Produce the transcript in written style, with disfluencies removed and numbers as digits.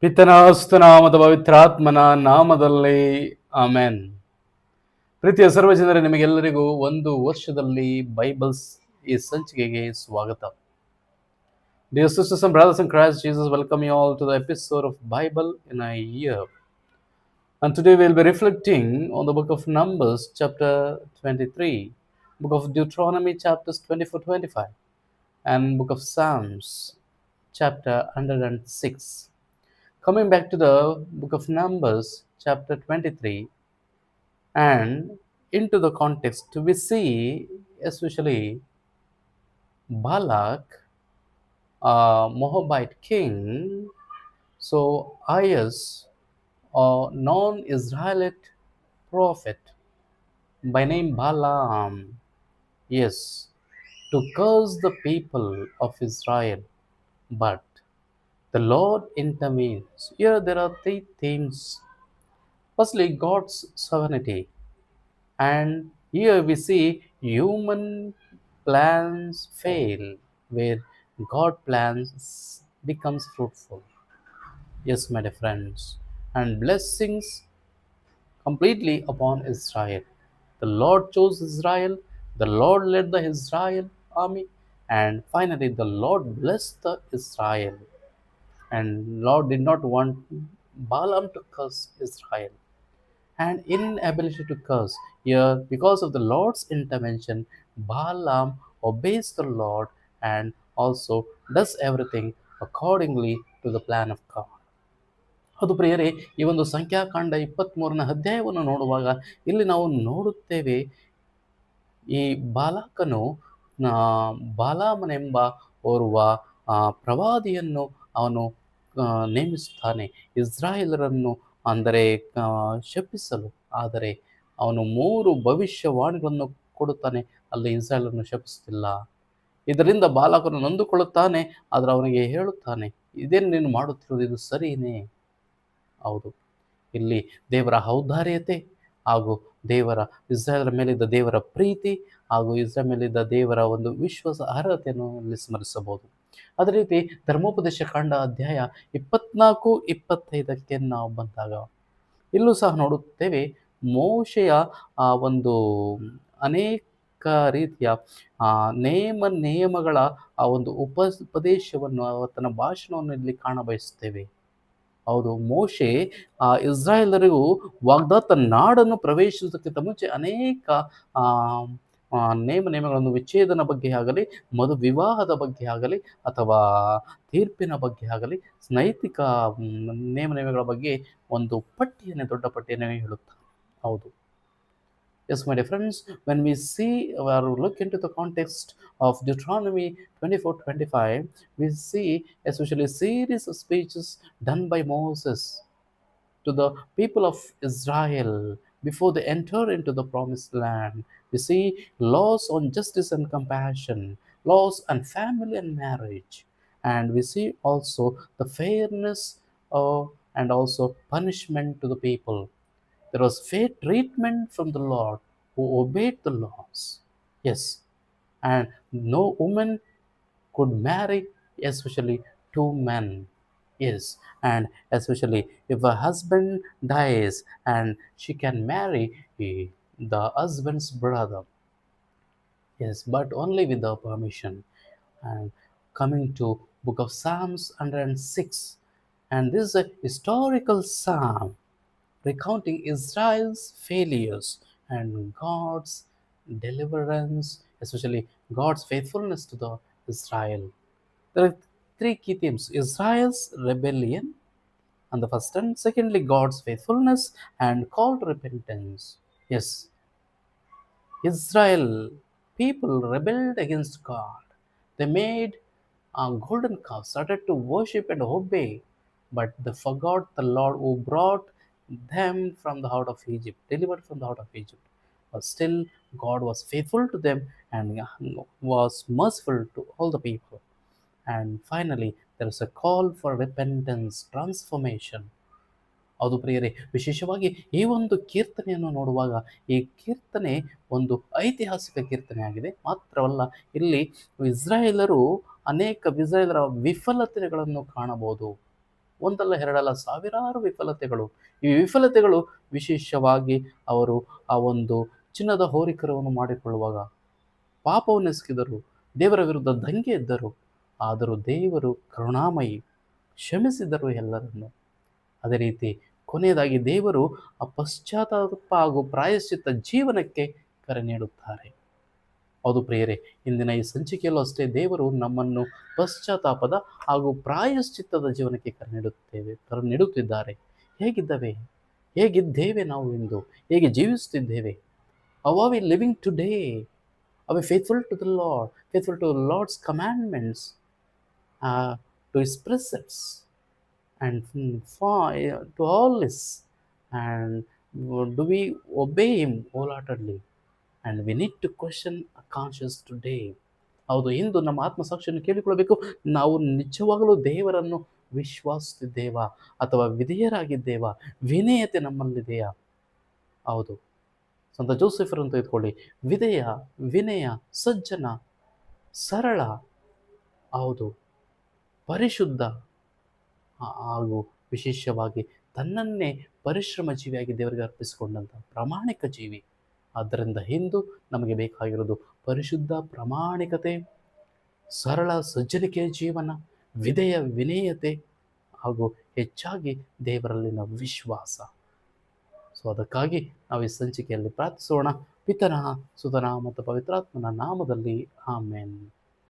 ಪಿತನಾಸ್ತನಾಮದ ಪವಿತ್ರಾತ್ಮನ ನಾಮದಲ್ಲಿ ಆಮೆನ್. ಪ್ರೀತಿಯ ಸರ್ವಜನರೇ, ನಿಮಗೆಲ್ಲರಿಗೂ ಒಂದು ವರ್ಷದಲ್ಲಿ ಬೈಬಲ್ಸ್ ಈ ಸಂಚಿಕೆಗೆ ಸ್ವಾಗತ. Dear sisters and brothers in Christ Jesus, welcome you all to the episode of Bible in a year. And today we'll be reflecting on the book of Numbers chapter 23, book of Deuteronomy chapters 24-25, and book of Psalms chapter 106. Coming back to the book of Numbers chapter 23, and into the context, we see especially Balak, a Moabite king. So Ayas, a non-Israelite prophet by name Balaam, yes, to curse the people of Israel. But the Lord intervenes. Here there are three themes. Firstly, God's sovereignty. And here we see human plans fail where God plans becomes fruitful. Yes, my dear friends. And blessings completely upon Israel. The Lord chose Israel, the Lord led the Israel army, and finally the Lord blessed the Israel. And Lord did not want Balaam to curse Israel. And inability to curse. Here, because of the Lord's intervention, Balaam obeys the Lord and also does everything accordingly to the plan of God. ಅದು ಪ್ರಿಯರೇ, ಈ ಒಂದು ಸಂಖ್ಯಾಕಾಂಡ 23ನೇ ಅಧ್ಯಾಯವನ್ನು ನೋಡುವಾಗ ಇಲ್ಲಿ ನಾವು ನೋಡುತ್ತೇವೆ, ಈ ಬಾಲಾಕನು ಬಾಲಾಮನೆಂಬ ಓರ್ವ ಪ್ರವಾದಿಯನ್ನು ಅವನು ನೇಮಿಸುತ್ತಾನೆ ಇಸ್ರಾಯೇಲರನ್ನು, ಅಂದರೆ ಶಪಿಸಲು. ಆದರೆ ಅವನು 3 ಭವಿಷ್ಯವಾಣಿಗಳನ್ನು ಕೊಡುತ್ತಾನೆ, ಅಲ್ಲಿ ಇಸ್ರಾಯೇಲರನ್ನು ಶಪಿಸುತ್ತಿಲ್ಲ. ಇದರಿಂದ ಬಾಲಕನು ನೊಂದುಕೊಳ್ಳುತ್ತಾನೆ. ಆದರೆ ಅವನಿಗೆ ಹೇಳುತ್ತಾನೆ, ಇದೇನು ನೀನು ಮಾಡುತ್ತಿರುವುದು, ಇದು ಸರಿಯೇ? ಹೌದು, ಇಲ್ಲಿ ದೇವರ ಔದಾರ್ಯತೆ ಹಾಗೂ ದೇವರ ಇಸ್ರಾಯೇಲರ ಮೇಲಿದ್ದ ದೇವರ ಪ್ರೀತಿ ಹಾಗೂ ಇಸ್ರಾಯೇಲ್ ಮೇಲಿದ್ದ ದೇವರ ಒಂದು ವಿಶ್ವಾಸ ಅರ್ಹತೆಯನ್ನು ಇಲ್ಲಿ ಸ್ಮರಿಸಬಹುದು. ಅದೇ ರೀತಿ ಧರ್ಮೋಪದೇಶ ಕಾಂಡ ಅಧ್ಯಾಯ 24-25ಕ್ಕೆ ನಾವು ಬಂದಾಗ ಇಲ್ಲೂ ಸಹ ನೋಡುತ್ತೇವೆ, ಮೋಶೆಯ ಒಂದು ಅನೇಕ ರೀತಿಯ ನಿಯಮಗಳ ಆ ಒಂದು ಉಪದೇಶವನ್ನು, ಆತನ ಭಾಷಣವನ್ನು ಇಲ್ಲಿ ಕಾಣಬಯಸುತ್ತೇವೆ. ಹೌದು, ಮೋಶೆ ಇಸ್ರಾಯೇಲರಿಗೂ ವಾಗ್ದಾತ ನಾಡನ್ನು ಪ್ರವೇಶಿಸುವುದಕ್ಕಿಂತ ಮುಂಚೆ ಅನೇಕ ನಿಯಮಗಳನ್ನು, ವಿಚ್ಛೇದನ ಬಗ್ಗೆ ಆಗಲಿ, ವಿವಾಹದ ಬಗ್ಗೆ ಆಗಲಿ, ಅಥವಾ ತೀರ್ಪಿನ ಬಗ್ಗೆ ಆಗಲಿ, ನೈತಿಕ ನಿಯಮಗಳ ಬಗ್ಗೆ ಒಂದು ಪಟ್ಟಿಯನ್ನು, ದೊಡ್ಡ ಪಟ್ಟಿಯನ್ನು ಹೇಳುತ್ತಾರೆ. ಹೌದು. Yes, my dear friends, when we see or look into the context of Deuteronomy 24-25, we see especially a series of speeches done by Moses to the people of Israel before they enter into the promised land. We see laws on justice and compassion, laws on family and marriage, and we see also the fairness and also punishment to the people. There was fair treatment from the Lord who obeyed the laws. Yes, and no woman could marry, especially 2 men. Yes, and especially if a husband dies, and she can marry the husband's brother. Yes, but only with the permission. And coming to book of Psalms 106, and this is a historical psalm recounting Israel's failures and God's deliverance, especially God's faithfulness to the Israel. There are 3 key themes: Israel's rebellion on the first hand, secondly God's faithfulness, and call to repentance. Yes, Israel people rebelled against God. They made a golden calf, started to worship and obey, but they forgot the Lord who brought them from the heart of Egypt, delivered from the heart of Egypt. But still, God was faithful to them and was merciful to all the people. And finally, there is a call for repentance, transformation. ಹೌದು ಪ್ರಿಯರೇ, ವಿಶೇಷವಾಗಿ ಈ ಒಂದು ಕೀರ್ತನೆಯನ್ನು ನೋಡುವಾಗ, ಈ ಕೀರ್ತನೆ ಒಂದು ಐತಿಹಾಸಿಕ ಕೀರ್ತನೆ ಆಗಿದೆ. ಮಾತ್ರವಲ್ಲ, ಇಲ್ಲಿ ಇಸ್ರಾಯೇಲರ ವಿಫಲತೆಗಳನ್ನು ಕಾಣಬಹುದು. ಒಂದಲ್ಲ ಎರಡಲ್ಲ ಸಾವಿರಾರು ವಿಫಲತೆಗಳು. ಈ ವಿಫಲತೆಗಳು ವಿಶೇಷವಾಗಿ ಅವರು ಆ ಒಂದು ಚಿನ್ನದ ಹೋರಿಕರವನ್ನು ಮಾಡಿಕೊಳ್ಳುವಾಗ ಪಾಪವನ್ನೆಸಗಿದರು, ದೇವರ ವಿರುದ್ಧ ದಂಗೆ ಎದ್ದರು. ಆದರೂ ದೇವರು ಕರುಣಾಮಯಿ, ಕ್ಷಮಿಸಿದರು ಎಲ್ಲರನ್ನು. ಅದೇ ರೀತಿ ಕೊನೆಯದಾಗಿ ದೇವರು ಆ ಪಶ್ಚಾತ್ತಾಪ ಹಾಗೂ ಪ್ರಾಯಶ್ಚಿತ್ತ ಜೀವನಕ್ಕೆ ಕರೆ ನೀಡುತ್ತಾರೆ. ಹೌದು ಪ್ರಿಯರೇ, ಇಂದಿನ ಈ ಸಂಚಿಕೆಯಲ್ಲೂ ಅಷ್ಟೇ ದೇವರು ನಮ್ಮನ್ನು ಪಶ್ಚಾತ್ತಾಪದ ಹಾಗೂ ಪ್ರಾಯಶ್ಚಿತ್ತದ ಜೀವನಕ್ಕೆ ಕರೆ ನೀಡುತ್ತಿದ್ದಾರೆ. ಹೇಗಿದ್ದೇವೆ ನಾವು ಇಂದು? ಹೇಗೆ ಜೀವಿಸುತ್ತಿದ್ದೇವೆ? How are we living today? Are we faithful to the Lord, faithful to Lord's commandments, to his precepts and to all this, and do we obey him wholeheartedly? And we need to question our conscience today. ಹೌದು, ಇಂದು ನಮ್ಮ ಆತ್ಮಸಾಕ್ಷಿಯನ್ನು ಕೇಳಿಕೊಳ್ಳಬೇಕು. ನಾವು ನಿಜವಾಗಲೂ ದೇವರನ್ನು ವಿಶ್ವಾಸಿಸುತ್ತಿದ್ದೇವಾ ಅಥವಾ ವಿಧೇಯರಾಗಿದ್ದೇವಾ? ವಿನಯತೆ ನಮ್ಮಲ್ಲಿದೆಯಾ? ಹೌದು, ಸಂತ ಜೋಸೆಫರನ್ನು ತೆಗೆದುಕೊಳ್ಳಿ. ವಿಧೇಯ, ವಿನಯ, ಸಜ್ಜನ, ಸರಳ, ಹೌದು, ಪರಿಶುದ್ಧ ಹಾಗೂ ವಿಶೇಷವಾಗಿ ತನ್ನನ್ನೇ ಪರಿಶ್ರಮ ಜೀವಿಯಾಗಿ ದೇವರಿಗೆ ಅರ್ಪಿಸಿಕೊಂಡಂಥ ಪ್ರಾಮಾಣಿಕ ಜೀವಿ. ಆದ್ದರಿಂದ ಇಂದು ನಮಗೆ ಬೇಕಾಗಿರೋದು ಪರಿಶುದ್ಧ ಪ್ರಾಮಾಣಿಕತೆ, ಸರಳ ಸಜ್ಜನಿಕೆಯ ಜೀವನ, ವಿನಯತೆ ಹಾಗೂ ಹೆಚ್ಚಾಗಿ ದೇವರಲ್ಲಿನ ವಿಶ್ವಾಸ. ಸೊ ಅದಕ್ಕಾಗಿ ನಾವು ಈ ಸಂಚಿಕೆಯಲ್ಲಿ ಪ್ರಾರ್ಥಿಸೋಣ. ಪಿತನ, ಸುತನ ಮತ್ತು ಪವಿತ್ರಾತ್ಮನ ನಾಮದಲ್ಲಿ ಆಮೆನ್.